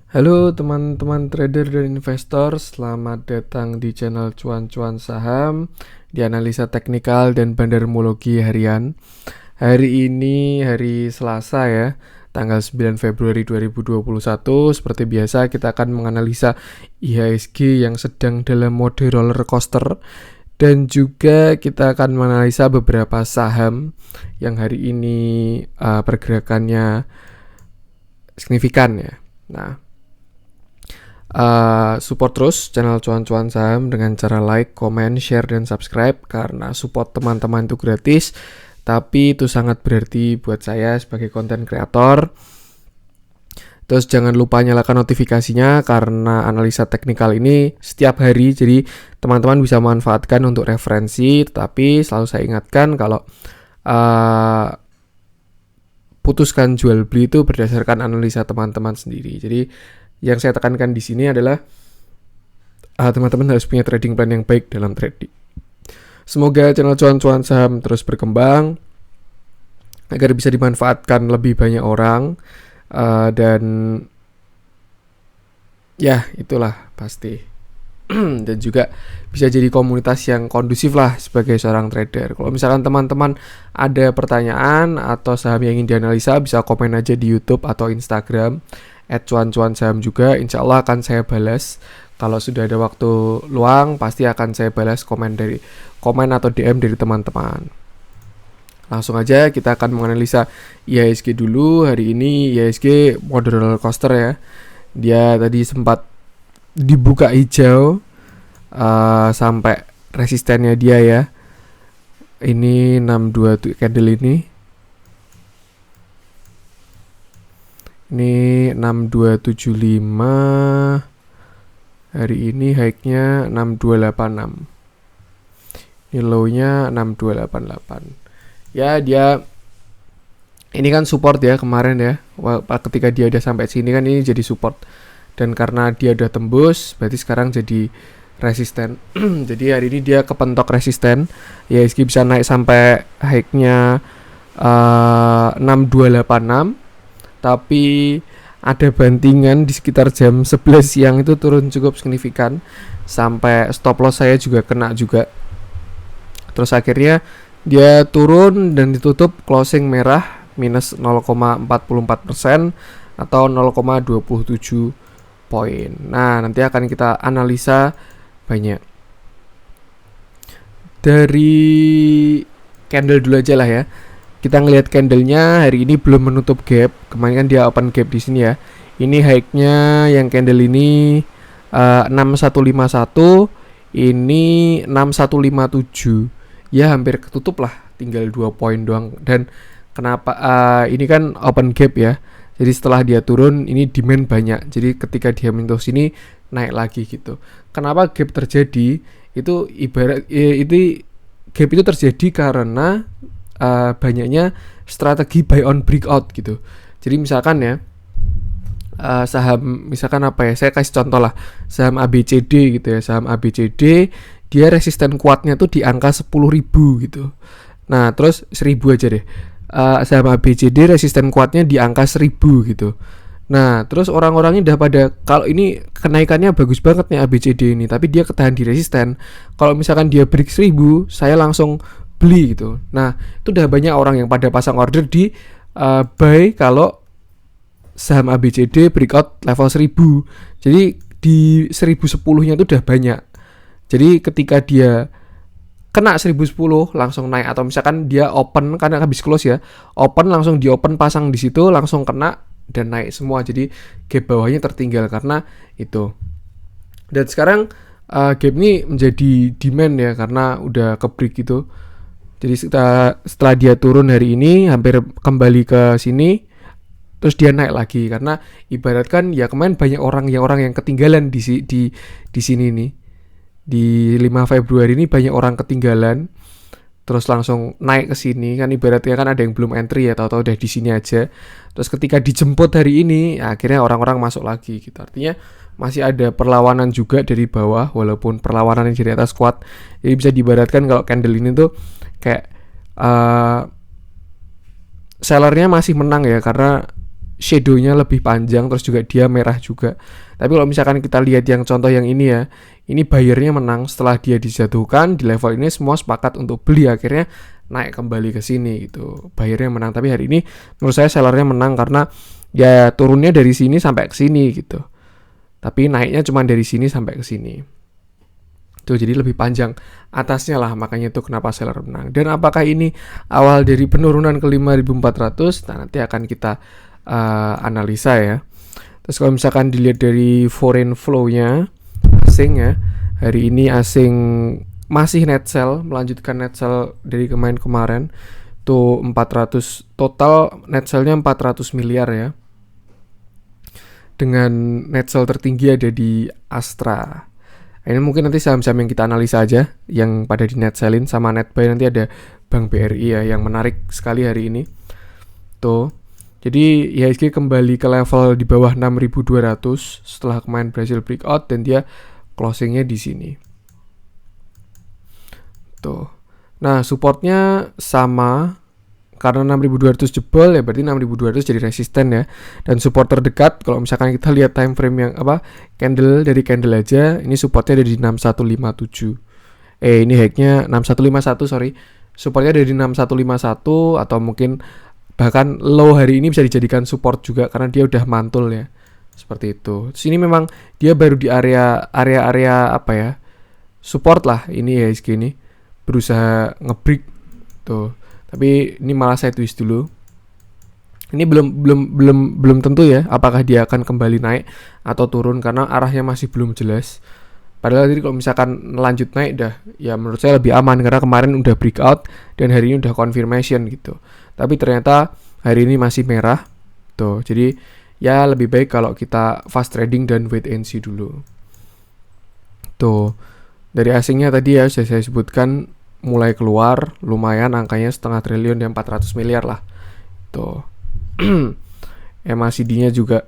Halo teman-teman trader dan investor, selamat datang di channel Cuan-Cuan Saham di analisa teknikal dan bandarmologi harian. Hari ini hari Selasa ya, tanggal 9 Februari 2021. Seperti biasa kita akan menganalisa IHSG yang sedang dalam mode roller coaster, dan juga kita akan menganalisa beberapa saham yang hari ini pergerakannya signifikan ya. Nah, support terus channel Cuan-Cuan Saham dengan cara like, comment, share, dan subscribe, karena support teman-teman itu gratis, tapi itu sangat berarti buat saya sebagai content creator. Terus jangan lupa nyalakan notifikasinya, karena analisa teknikal ini setiap hari, jadi teman-teman bisa manfaatkan untuk referensi. Tapi selalu saya ingatkan kalau putuskan jual beli itu berdasarkan analisa teman-teman sendiri. Jadi yang saya tekankan di sini adalah teman-teman harus punya trading plan yang baik dalam trading. Semoga channel Cuan-Cuan Saham terus berkembang agar bisa dimanfaatkan lebih banyak orang, dan ya itulah pasti. Dan juga bisa jadi komunitas yang kondusif lah sebagai seorang trader. Kalau misalkan teman-teman ada pertanyaan atau saham yang ingin dianalisa, bisa komen aja di YouTube atau Instagram @cuan-cuan saham juga. Insya Allah akan saya balas. Kalau sudah ada waktu luang, pasti akan saya balas komen atau DM dari teman-teman. Langsung aja kita akan menganalisa IHSG dulu. Hari ini IHSG mode roller coaster ya. Dia tadi sempat dibuka hijau sampai resistennya dia ya. Ini 62 candle ini. Ini 6275. Hari ini high-nya 6286. Ini low-nya 6288. Ya, dia ini kan support ya kemarin ya. Ketika dia udah sampai sini kan ini jadi support. Dan karena dia udah tembus, berarti sekarang jadi resisten. Jadi hari ini dia kepentok resisten. Ya, IHSG bisa naik sampai high-nya 6286. Tapi ada bantingan di sekitar jam 11 siang itu turun cukup signifikan, sampai stop loss saya juga kena juga. Terus akhirnya dia turun dan ditutup closing merah minus 0,44% atau 0,27 poin. Nah, nanti akan kita analisa banyak. Dari candle dulu aja lah ya. Kita ngelihat candlenya hari ini belum menutup gap. Kemarin kan dia open gap di sini ya. Ini high-nya yang candle ini 6151, ini 6157. Ya hampir ketutup lah, tinggal 2 poin doang. Dan kenapa ini kan open gap ya. Jadi setelah dia turun ini demand banyak. Jadi ketika dia menyentuh sini naik lagi gitu. Kenapa gap terjadi? Itu itu gap itu terjadi karena banyaknya strategi buy on breakout gitu. Jadi misalkan ya saham misalkan apa ya, saya kasih contoh lah, saham ABCD gitu ya. Saham ABCD dia resisten kuatnya tuh di angka 10.000 gitu. Nah terus 1.000 aja deh, saham ABCD resisten kuatnya di angka 1.000 gitu. Nah terus orang-orangnya udah pada, kalau ini kenaikannya bagus banget nih ABCD ini, tapi dia ketahan di resisten. Kalau misalkan dia break 1.000, saya langsung beli gitu. Nah itu udah banyak orang yang pada pasang order di buy kalau saham ABCD breakout level 1000. Jadi di 1010 nya itu udah banyak. Jadi ketika dia kena 1010 langsung naik, atau misalkan dia open karena habis close ya, open langsung di open pasang di situ langsung kena dan naik semua. Jadi gap bawahnya tertinggal karena itu. Dan sekarang gap ini menjadi demand ya, karena udah ke break gitu. Jadi setelah dia turun hari ini hampir kembali ke sini, terus dia naik lagi, karena ibaratkan ya kemarin banyak orang yang ketinggalan di sini nih. Di 5 Februari ini banyak orang ketinggalan terus langsung naik ke sini kan, ibaratnya kan ada yang belum entry ya, tahu-tahu udah di sini aja. Terus ketika dijemput hari ini ya, akhirnya orang-orang masuk lagi gitu. Artinya masih ada perlawanan juga dari bawah, walaupun perlawanan yang dari atas kuat. Jadi bisa diibaratkan kalau candle ini tuh kayak sellernya masih menang ya, karena shadownya lebih panjang, terus juga dia merah juga. Tapi kalau misalkan kita lihat yang contoh yang ini ya, ini buyernya menang setelah dia dijatuhkan di level ini, semua sepakat untuk beli, akhirnya naik kembali ke sini gitu. Buyernya menang, tapi hari ini menurut saya sellernya menang karena ya turunnya dari sini sampai ke sini gitu. Tapi naiknya cuma dari sini sampai ke sini. Tuh, jadi lebih panjang atasnya lah, makanya itu kenapa seller menang. Dan apakah ini awal dari penurunan ke 5.400? Nah, nanti akan kita analisa ya. Terus kalau misalkan dilihat dari foreign flow-nya, asing ya, hari ini asing masih net sell, melanjutkan net sell dari kemarin tuh 400, total net sell-nya 400 miliar ya. Dengan net sell tertinggi ada di Astra. Ini mungkin nanti saham-saham yang kita analisa aja, yang pada di net sellin, sama net buy nanti ada Bank BRI ya, yang menarik sekali hari ini. Tuh. Jadi IHSG kembali ke level di bawah 6.200 setelah kemarin berhasil breakout dan dia closingnya di sini. Tuh. Nah, supportnya sama karena 6.200 jebol ya, berarti 6.200 jadi resisten ya. Dan support terdekat kalau misalkan kita lihat time frame yang candle dari candle aja, ini supportnya ada di 6157. Ini high-nya 6151, sorry. Supportnya ada di 6151 atau mungkin bahkan low hari ini bisa dijadikan support juga karena dia udah mantul ya. Seperti itu. Terus ini memang dia baru di area apa ya? Support lah ini IHSG ini. Berusaha nge-break tuh. Tapi ini malah saya twist dulu. Ini belum tentu ya apakah dia akan kembali naik atau turun karena arahnya masih belum jelas. Padahal tadi kalau misalkan lanjut naik ya menurut saya lebih aman karena kemarin udah breakout dan hari ini udah confirmation gitu. Tapi ternyata hari ini masih merah. Tuh, jadi ya lebih baik kalau kita fast trading dan wait and see dulu. Tuh. Dari asingnya tadi ya sudah saya sebutkan mulai keluar, lumayan angkanya 0,5 triliun dan 400 miliar lah. Tuh. MACD-nya juga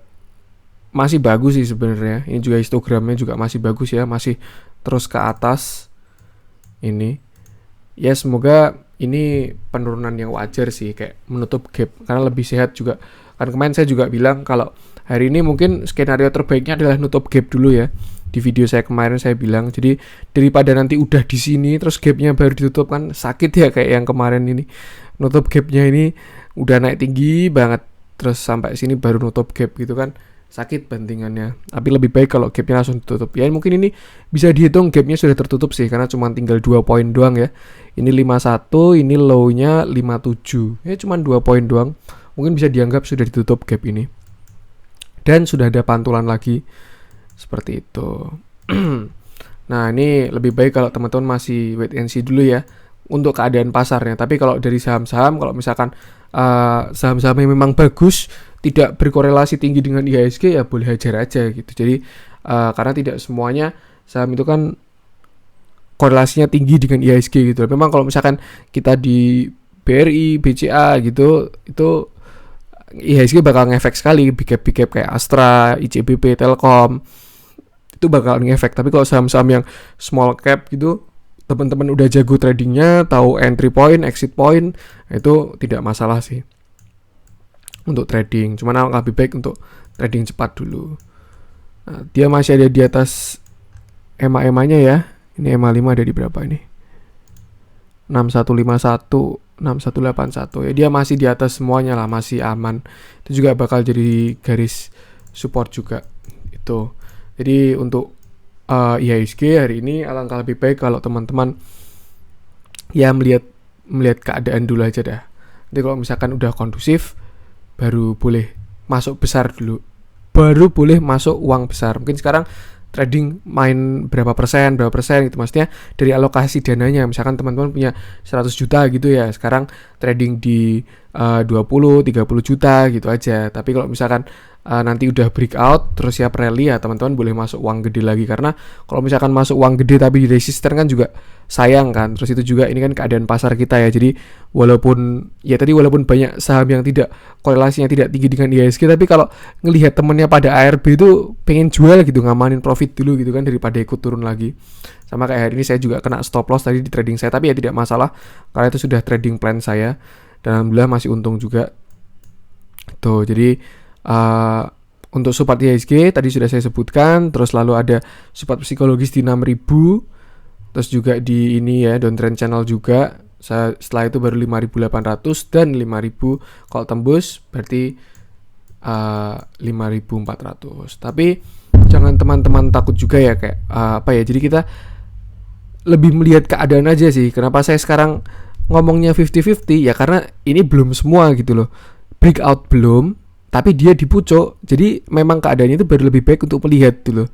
masih bagus sih sebenarnya. Ini juga histogramnya juga masih bagus ya, masih terus ke atas. Ini. Ya semoga ini penurunan yang wajar sih, kayak menutup gap karena lebih sehat juga. Kan kemarin saya juga bilang kalau hari ini mungkin skenario terbaiknya adalah nutup gap dulu ya. Di video saya kemarin saya bilang, jadi daripada nanti udah di sini terus gapnya baru ditutup kan sakit ya kayak yang kemarin ini. Nutup gapnya ini udah naik tinggi banget terus sampai sini baru nutup gap gitu kan. Sakit bandingannya. Tapi lebih baik kalau gapnya langsung ditutup. Ya mungkin ini bisa dihitung gapnya sudah tertutup sih karena cuma tinggal 2 poin doang ya. Ini 51, ini low-nya 57. Ya cuma 2 poin doang. Mungkin bisa dianggap sudah ditutup gap ini. Dan sudah ada pantulan lagi. Seperti itu. Nah, ini lebih baik kalau teman-teman masih wait and see dulu ya untuk keadaan pasarnya. Tapi kalau dari saham-saham, kalau misalkan saham-saham yang memang bagus, tidak berkorelasi tinggi dengan IHSG ya boleh hajar aja gitu. Jadi karena tidak semuanya saham itu kan korelasinya tinggi dengan IHSG gitu. Memang kalau misalkan kita di BRI, BCA gitu, itu IHSG bakal ngefek sekali. Big cap kayak Astra, ICBP, Telkom itu bakal ngefek. Tapi kalau saham-saham yang small cap gitu, teman-teman udah jago tradingnya, tahu entry point, exit point, itu tidak masalah sih untuk trading. Cuman lebih baik untuk trading cepat dulu. Nah, dia masih ada di atas EMA-nya ya. Ini EMA 5 ada di berapa ini? 6151, 6181 ya, dia masih di atas semuanya lah, masih aman. Itu juga bakal jadi garis support juga itu. Jadi untuk IHSG hari ini alangkah lebih baik kalau teman-teman ya melihat keadaan dulu aja dah. Nanti kalau misalkan udah kondusif baru boleh masuk besar dulu. Baru boleh masuk uang besar. Mungkin sekarang trading main berapa persen gitu, maksudnya dari alokasi dananya. Misalkan teman-teman punya 100 juta gitu ya, sekarang trading di 20-30 juta gitu aja. Tapi kalau misalkan nanti udah breakout terus siap rally ya teman-teman boleh masuk uang gede lagi, karena kalau misalkan masuk uang gede tapi di resisten kan juga sayang kan. Terus itu juga ini kan keadaan pasar kita ya, jadi walaupun banyak saham yang tidak korelasinya tidak tinggi dengan IHSG, tapi kalau ngelihat temennya pada ARB itu pengen jual gitu, ngamanin profit dulu gitu kan daripada ikut turun lagi. Sama kayak hari ini saya juga kena stop loss tadi di trading saya, tapi ya tidak masalah karena itu sudah trading plan saya dan alhamdulillah masih untung juga tuh. Jadi Untuk support IHSG tadi sudah saya sebutkan, terus lalu ada support psikologis di 6.000, terus juga di ini ya downtrend channel juga. Setelah itu baru 5.800 dan 5.000 kalau tembus berarti 5.400. Tapi jangan teman-teman takut juga ya kayak jadi kita lebih melihat keadaan aja sih. Kenapa saya sekarang ngomongnya 50-50 ya, karena ini belum semua gitu loh, breakout belum, tapi dia dipucuk. Jadi memang keadaannya itu baru lebih baik untuk melihat dulu.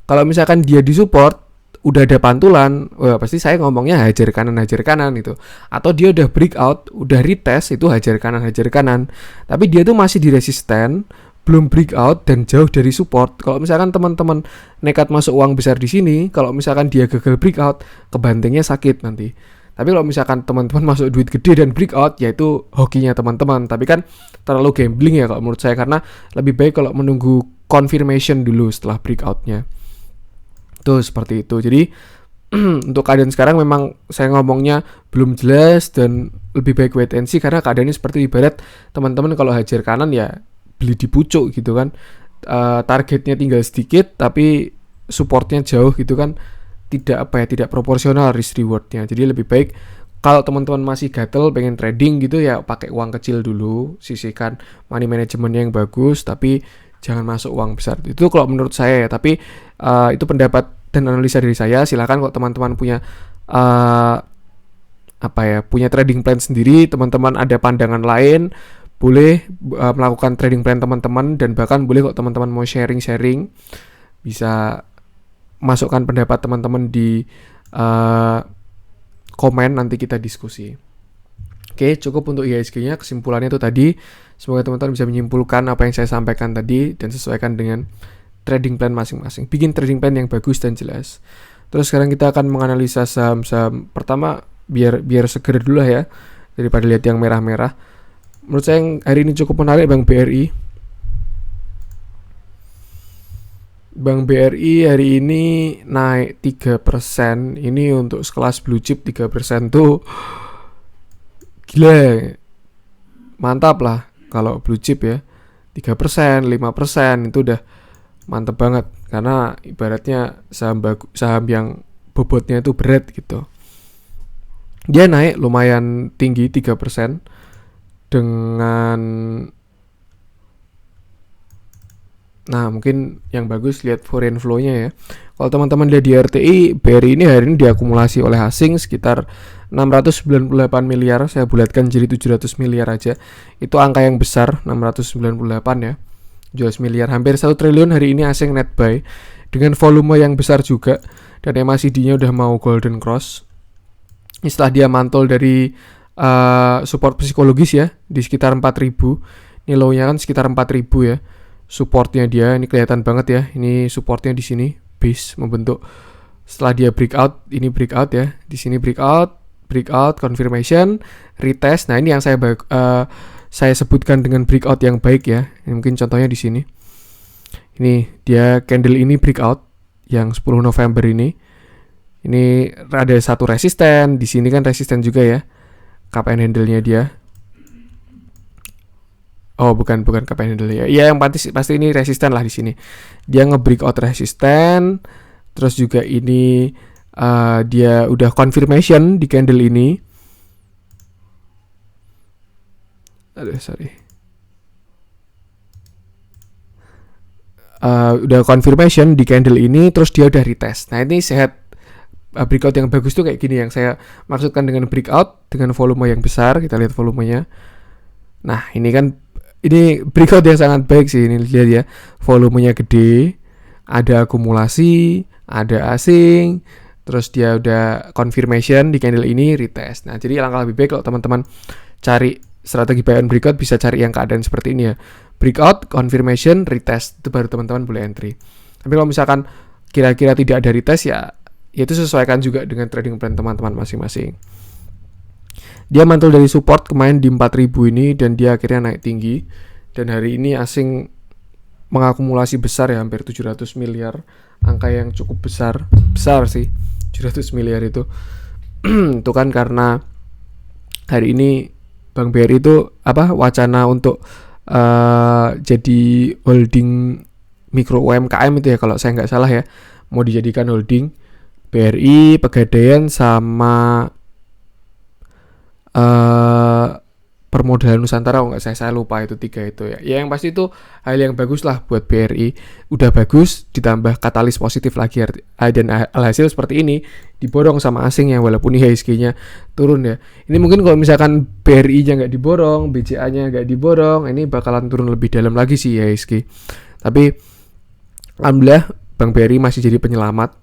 Kalau misalkan dia di support udah ada pantulan, pasti saya ngomongnya hajar kanan itu. Atau dia udah breakout, udah retest, itu hajar kanan. Tapi dia tuh masih di resisten, belum breakout dan jauh dari support. Kalau misalkan teman-teman nekat masuk uang besar di sini, kalau misalkan dia gagal breakout, kebantingnya sakit nanti. Tapi kalau misalkan teman-teman masuk duit gede dan breakout, ya itu hokinya teman-teman. Tapi kan terlalu gambling ya kalau menurut saya, karena lebih baik kalau menunggu confirmation dulu setelah breakoutnya. Tuh seperti itu. Jadi untuk keadaan sekarang memang saya ngomongnya belum jelas dan lebih baik wait and see, karena keadaannya seperti ibarat teman-teman kalau hajar kanan ya beli di pucuk gitu kan. Targetnya tinggal sedikit tapi supportnya jauh gitu kan. Tidak proporsional risk rewardnya. Jadi lebih baik kalau teman-teman masih gatel pengen trading gitu ya pakai uang kecil dulu, sisihkan money managementnya yang bagus, tapi jangan masuk uang besar. Itu kalau menurut saya ya. Tapi itu pendapat dan analisa dari saya. Silakan kalau teman-teman punya punya trading plan sendiri, teman-teman ada pandangan lain, boleh melakukan trading plan teman-teman, dan bahkan boleh kalau teman-teman mau sharing bisa masukkan pendapat teman-teman di komen, nanti kita diskusi. Oke, cukup untuk IHSG-nya. Kesimpulannya itu tadi, semoga teman-teman bisa menyimpulkan apa yang saya sampaikan tadi dan sesuaikan dengan trading plan masing-masing. Bikin trading plan yang bagus dan jelas. Terus sekarang kita akan menganalisa saham-saham. Pertama, biar seger dulu lah ya, daripada lihat yang merah-merah. Menurut saya yang hari ini cukup menarik Bank BRI. Bank BRI hari ini naik 3%. Ini untuk sekelas blue chip 3% tuh gila. Mantap lah kalau blue chip ya. 3%, 5% itu udah mantap banget. Karena ibaratnya saham yang bobotnya itu berat gitu. Dia naik lumayan tinggi 3% dengan. Nah, mungkin yang bagus lihat foreign flow-nya ya. Kalau teman-teman lihat di RTI, BRI ini hari ini diakumulasi oleh asing sekitar 698 miliar. Saya bulatkan jadi 700 miliar aja. Itu angka yang besar, 698 ya. 700 miliar, hampir 1 triliun hari ini asing net buy. Dengan volume yang besar juga. Dan MACD-nya udah mau golden cross. Ini setelah dia mantul dari support psikologis ya, di sekitar 4.000. Ini low-nya kan sekitar 4.000 ya. Supportnya dia ini kelihatan banget ya. Ini supportnya di sini, base membentuk. Setelah dia breakout, ini breakout ya. Di sini breakout, confirmation, retest. Nah ini yang saya sebutkan dengan breakout yang baik ya. Ini mungkin contohnya di sini. Ini dia candle ini breakout yang 10 November ini. Ini ada satu resisten. Di sini kan resisten juga ya. Cup and handle-nya dia. Oh, bukan cup and handle ya. Ya yang pasti ini resisten lah di sini. Dia nge-breakout resisten. Terus juga ini dia udah confirmation di candle ini. Udah confirmation di candle ini, terus dia udah retest. Nah, ini sehat. Breakout yang bagus tuh kayak gini yang saya maksudkan dengan breakout dengan volume yang besar. Kita lihat volumenya. Nah, ini breakout yang sangat baik sih. Ini lihat ya, volumenya gede, ada akumulasi, ada asing, terus dia udah confirmation di candle ini, retest. Nah, jadi langkah lebih baik kalau teman-teman cari strategi buy and breakout, bisa cari yang keadaan seperti ini ya. Breakout, confirmation, retest, itu baru teman-teman boleh entry. Tapi kalau misalkan kira-kira tidak ada retest ya itu sesuaikan juga dengan trading plan teman-teman masing-masing. Dia mantul dari support kemarin di 4.000 ini dan dia akhirnya naik tinggi. Dan hari ini asing mengakumulasi besar ya, hampir 700 miliar. Angka yang cukup besar sih, 700 miliar itu. Itu kan karena hari ini Bank BRI itu wacana untuk jadi holding mikro UMKM itu ya, kalau saya nggak salah ya, mau dijadikan holding BRI, Pegadaian, sama Permodalan Nusantara, nggak saya lupa itu 3 itu ya. Ya yang pasti itu hal yang bagus lah buat BRI. Udah bagus, ditambah katalis positif lagi, dan alhasil seperti ini diborong sama asing ya, walaupun IHSG-nya turun ya. Ini mungkin kalau misalkan BRI-nya nggak diborong, BCA-nya nggak diborong, ini bakalan turun lebih dalam lagi sih IHSG. Tapi alhamdulillah Bank BRI masih jadi penyelamat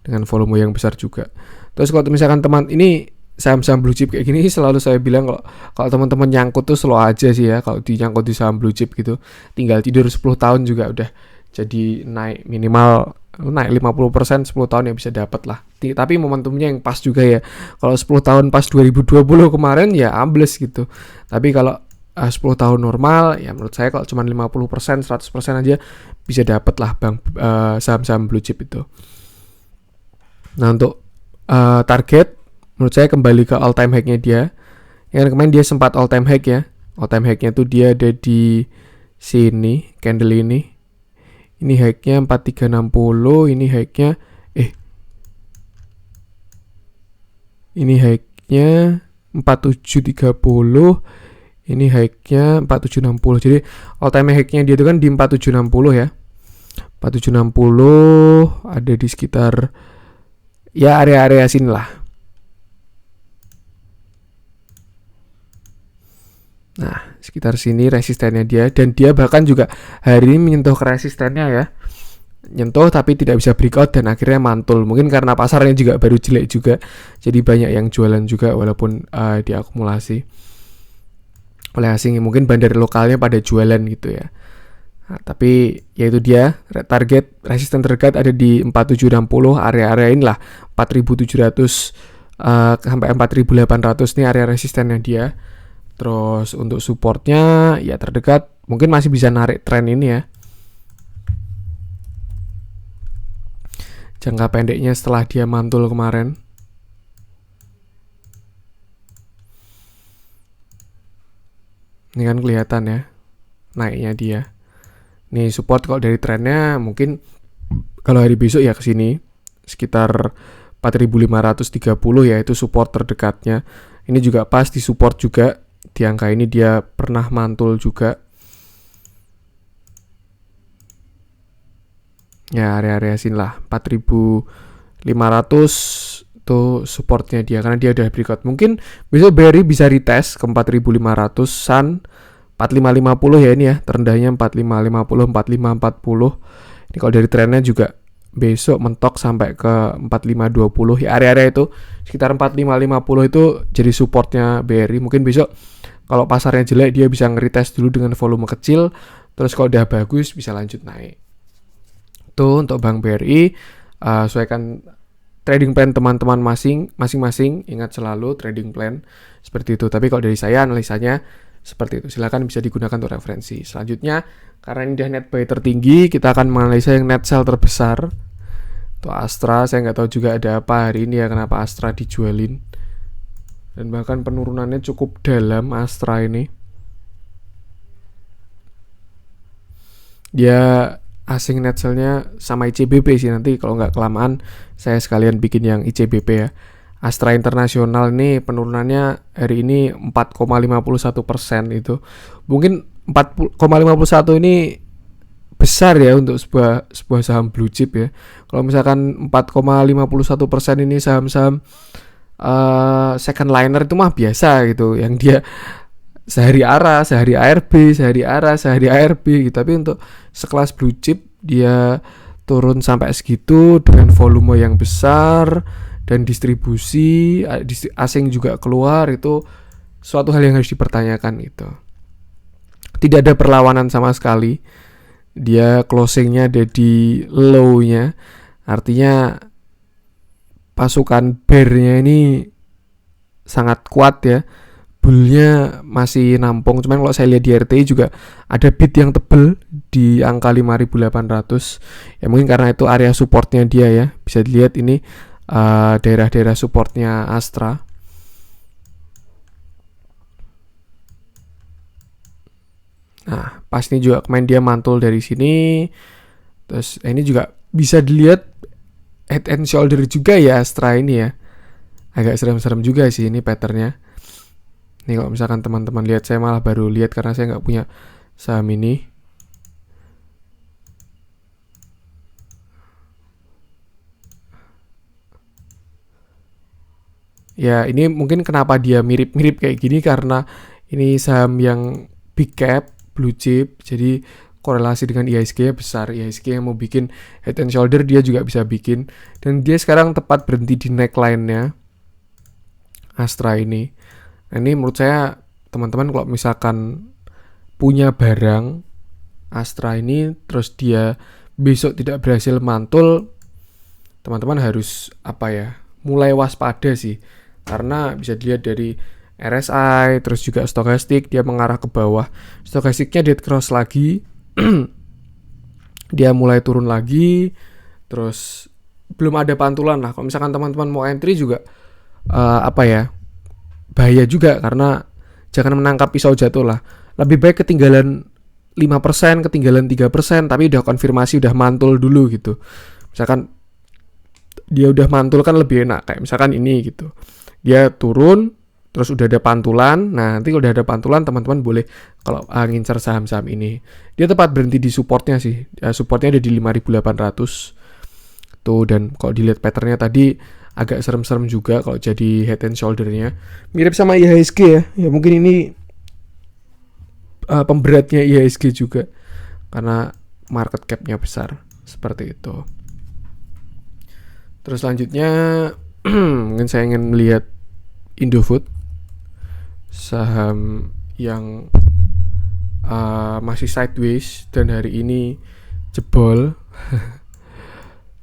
dengan volume yang besar juga. Terus kalau misalkan teman ini saham-saham blue chip kayak gini, selalu saya bilang kalau teman-teman nyangkut tuh slow aja sih ya. Kalau dinyangkut di saham blue chip gitu, tinggal tidur 10 tahun juga udah jadi naik, minimal naik 50% 10 tahun ya bisa dapat lah. Tapi momentumnya yang pas juga ya. Kalau 10 tahun pas 2020 kemarin ya ambles gitu. Tapi kalau 10 tahun normal ya menurut saya kalau cuma 50% 100% aja bisa dapat lah saham-saham blue chip itu. Nah untuk target, menurut saya kembali ke all time high-nya dia. Yang kemarin dia sempat all time high ya. All time high-nya tuh dia ada di sini, candle ini. Ini high-nya 4360, ini high-nya ini high-nya 4730, ini high-nya 4760. Jadi all time high-nya dia itu kan di 4760 ya. 4760 ada di sekitar ya area-area sini lah. Nah, sekitar sini resistennya dia, dan dia bahkan juga hari ini menyentuh ke resistennya ya. Nyentuh tapi tidak bisa breakout dan akhirnya mantul. Mungkin karena pasarnya juga baru jelek juga. Jadi banyak yang jualan juga walaupun diakumulasi oleh asing. Mungkin bandar lokalnya pada jualan gitu ya. Nah, tapi yaitu dia target resisten terdekat ada di 4760, area-area inilah 4700 sampai 4800 nih area resistennya dia. Terus untuk supportnya ya terdekat mungkin masih bisa narik tren ini ya. Jangka pendeknya setelah dia mantul kemarin. Ini kan kelihatan ya naiknya dia. Nih support kalau dari trennya mungkin kalau hari besok ya ke sini sekitar 4530 ya, itu support terdekatnya. Ini juga pas di support juga. Di angka ini dia pernah mantul juga. Ya area-area sini lah 4500 tuh supportnya dia, karena dia udah breakout. Mungkin besok BRI bisa retest ke 4500-an, 4550 ya ini ya, terendahnya 4550, 4540. Ini kalau dari trennya juga besok mentok sampai ke 4520 ya, area-area itu sekitar 4550 itu jadi supportnya BRI. Mungkin besok kalau pasarnya jelek dia bisa nge-retest dulu dengan volume kecil, terus kalau udah bagus bisa lanjut naik. Tuh untuk Bank BRI, sesuaikan trading plan teman-teman masing-masing, ingat selalu trading plan seperti itu. Tapi kalau dari saya analisanya seperti itu, silakan bisa digunakan untuk referensi. Selanjutnya, karena ini udah net buy tertinggi, kita akan menganalisa yang net sell terbesar. Itu Astra, saya nggak tahu juga ada apa hari ini ya, kenapa Astra dijualin. Dan bahkan penurunannya cukup dalam Astra ini. Dia asing net sell-nya sama ICBP sih, nanti kalau nggak kelamaan saya sekalian bikin yang ICBP ya. Astra Internasional ini penurunannya hari ini 4,51% itu. Mungkin 4,51 ini besar ya untuk sebuah saham blue chip ya. Kalau misalkan 4,51% ini saham-saham second liner itu mah biasa gitu, yang dia sehari ARA, sehari ARB, sehari ARA, sehari ARB gitu. Tapi untuk sekelas blue chip dia turun sampai segitu dengan volume yang besar dan distribusi asing juga keluar, itu suatu hal yang harus dipertanyakan itu. Tidak ada perlawanan sama sekali. Dia closingnya ada di low-nya, artinya pasukan bear-nya ini sangat kuat ya. Bull-nya masih nampung. Cuman kalau saya lihat di RTI juga ada bid yang tebel di angka 5.800. Ya mungkin karena itu area supportnya dia ya. Bisa dilihat ini daerah-daerah supportnya Astra. Nah, pas ini juga kemarin dia mantul dari sini. Terus ini juga bisa dilihat head and shoulder juga ya Astra ini ya. Agak serem-serem juga sih ini patternnya. Nih kalau misalkan teman-teman lihat, saya malah baru lihat karena saya nggak punya saham ini. Ya ini mungkin kenapa dia mirip-mirip kayak gini karena ini saham yang big cap, blue chip, jadi korelasi dengan IHSG besar. IHSG yang mau bikin head and shoulder dia juga bisa bikin. Dan dia sekarang tepat berhenti di neckline-nya Astra ini. Nah ini menurut saya teman-teman kalau misalkan punya barang Astra ini terus dia besok tidak berhasil mantul, teman-teman harus mulai waspada sih. Karena bisa dilihat dari RSI, terus juga stokastik dia mengarah ke bawah. Stokastiknya dead cross lagi. Dia mulai turun lagi. Terus belum ada pantulan lah. Kalau misalkan teman-teman mau entry juga bahaya juga karena jangan menangkap pisau jatuh lah. Lebih baik ketinggalan 5%, ketinggalan 3%, tapi udah konfirmasi, udah mantul dulu gitu. Misalkan dia udah mantul kan lebih enak, kayak misalkan ini gitu. Dia turun, terus udah ada pantulan. Nah, nanti kalau udah ada pantulan, teman-teman boleh kalau ngincar saham-saham ini. Dia tepat berhenti di supportnya sih. Supportnya ada di 5.800. Tuh, dan kalau dilihat patternnya tadi, agak serem-serem juga kalau jadi head and shoulder-nya. Mirip sama IHSG ya. Ya mungkin ini pemberatnya IHSG juga. Karena market cap-nya besar. Seperti itu. Terus selanjutnya, mungkin saya ingin melihat Indofood, saham yang masih sideways dan hari ini jebol.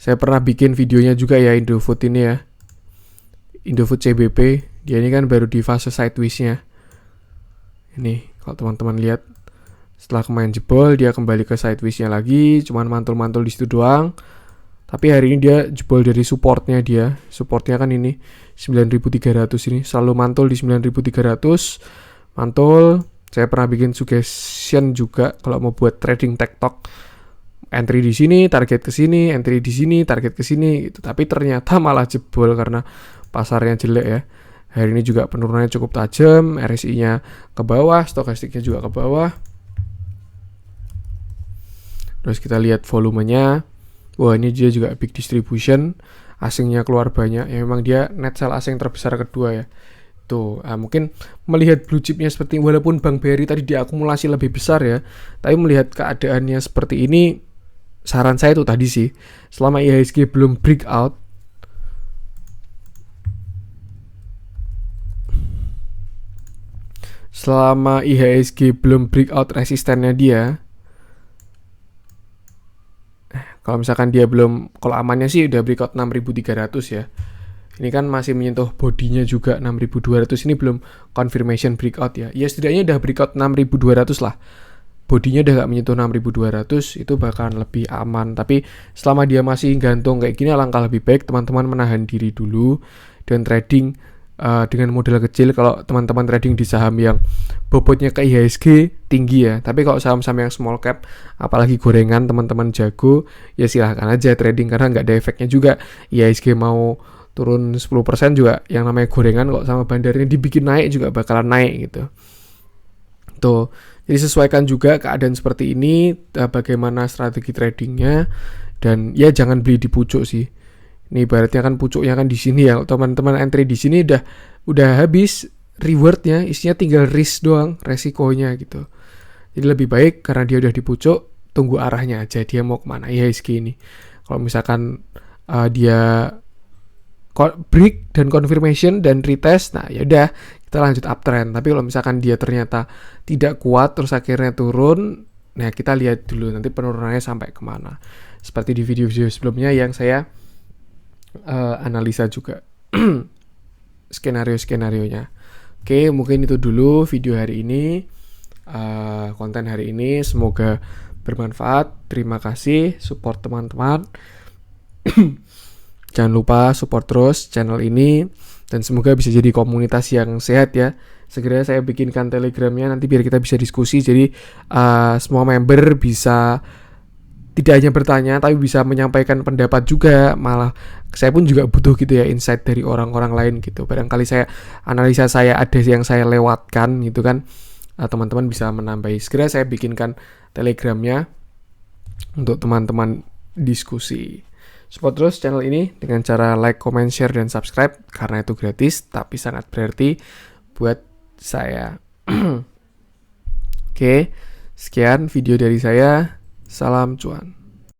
Saya pernah bikin videonya juga ya Indofood ini ya, Indofood CBP. Dia ini kan baru di fase sideways-nya. Ini kalau teman-teman lihat, setelah kemarin jebol dia kembali ke sideways-nya lagi, cuman mantul-mantul di situ doang. Tapi hari ini dia jebol dari supportnya dia. Supportnya kan ini 9.300 ini. Selalu mantul di 9.300. Mantul. Saya pernah bikin suggestion juga kalau mau buat trading TikTok. Entry di sini, target ke sini, entry di sini, target ke sini gitu. Tapi ternyata malah jebol karena pasarnya jelek ya. Hari ini juga penurunannya cukup tajam, RSI-nya ke bawah, stokastiknya juga ke bawah. Terus kita lihat volumenya. Wah, ini dia juga big distribution, asingnya keluar banyak. Ya memang dia net sell asing terbesar kedua ya. Tuh, mungkin melihat blue chipnya seperti ini, walaupun Bank BRI tadi diakumulasi lebih besar ya, tapi melihat keadaannya seperti ini, saran saya itu tadi sih, selama IHSG belum breakout, resistennya dia, kalau misalkan dia belum, kalau amannya sih udah breakout 6.300 ya. Ini kan masih menyentuh bodinya juga 6.200, ini belum confirmation breakout ya. Ya setidaknya udah breakout 6.200 lah. Bodinya udah gak menyentuh 6.200, itu bakalan lebih aman. Tapi selama dia masih gantung kayak gini, alangkah lebih baik teman-teman menahan diri dulu dan trading dengan modal kecil. Kalau teman-teman trading di saham yang bobotnya ke IHSG tinggi ya, tapi kalau saham-saham yang small cap apalagi gorengan teman-teman jago ya silahkan aja trading karena nggak ada efeknya juga. IHSG mau turun 10% juga yang namanya gorengan kok sama bandarnya dibikin naik juga bakalan naik gitu. Tuh, jadi sesuaikan juga keadaan seperti ini, bagaimana strategi tradingnya, dan ya jangan beli di pucuk sih. Ini ibaratnya kan pucuknya kan di sini ya. Teman-teman entry di sini udah habis rewardnya, isinya tinggal risk doang, resikonya gitu. Jadi lebih baik karena dia udah di pucuk, tunggu arahnya aja dia mau kemana IHSG ini. Kalau misalkan dia break dan confirmation dan retest, nah ya udah kita lanjut uptrend. Tapi kalau misalkan dia ternyata tidak kuat terus akhirnya turun, nah kita lihat dulu nanti penurunannya sampai kemana. Seperti di video-video sebelumnya yang saya analisa juga skenario-skenarionya. Oke, mungkin itu dulu video hari ini, konten hari ini. Semoga bermanfaat. Terima kasih support teman-teman. Jangan lupa support terus channel ini. Dan semoga bisa jadi komunitas yang sehat ya. Segera saya bikinkan Telegramnya nanti biar kita bisa diskusi. Jadi semua member bisa tidak hanya bertanya tapi bisa menyampaikan pendapat juga. Malah saya pun juga butuh gitu ya insight dari orang-orang lain gitu. Barangkali saya analisa saya ada yang saya lewatkan gitu kan. Teman-teman bisa menambahi. Segera saya bikinkan Telegramnya untuk teman-teman diskusi. Support terus channel ini dengan cara like, comment, share, dan subscribe karena itu gratis tapi sangat berarti buat saya. Oke, sekian video dari saya. Salam cuan.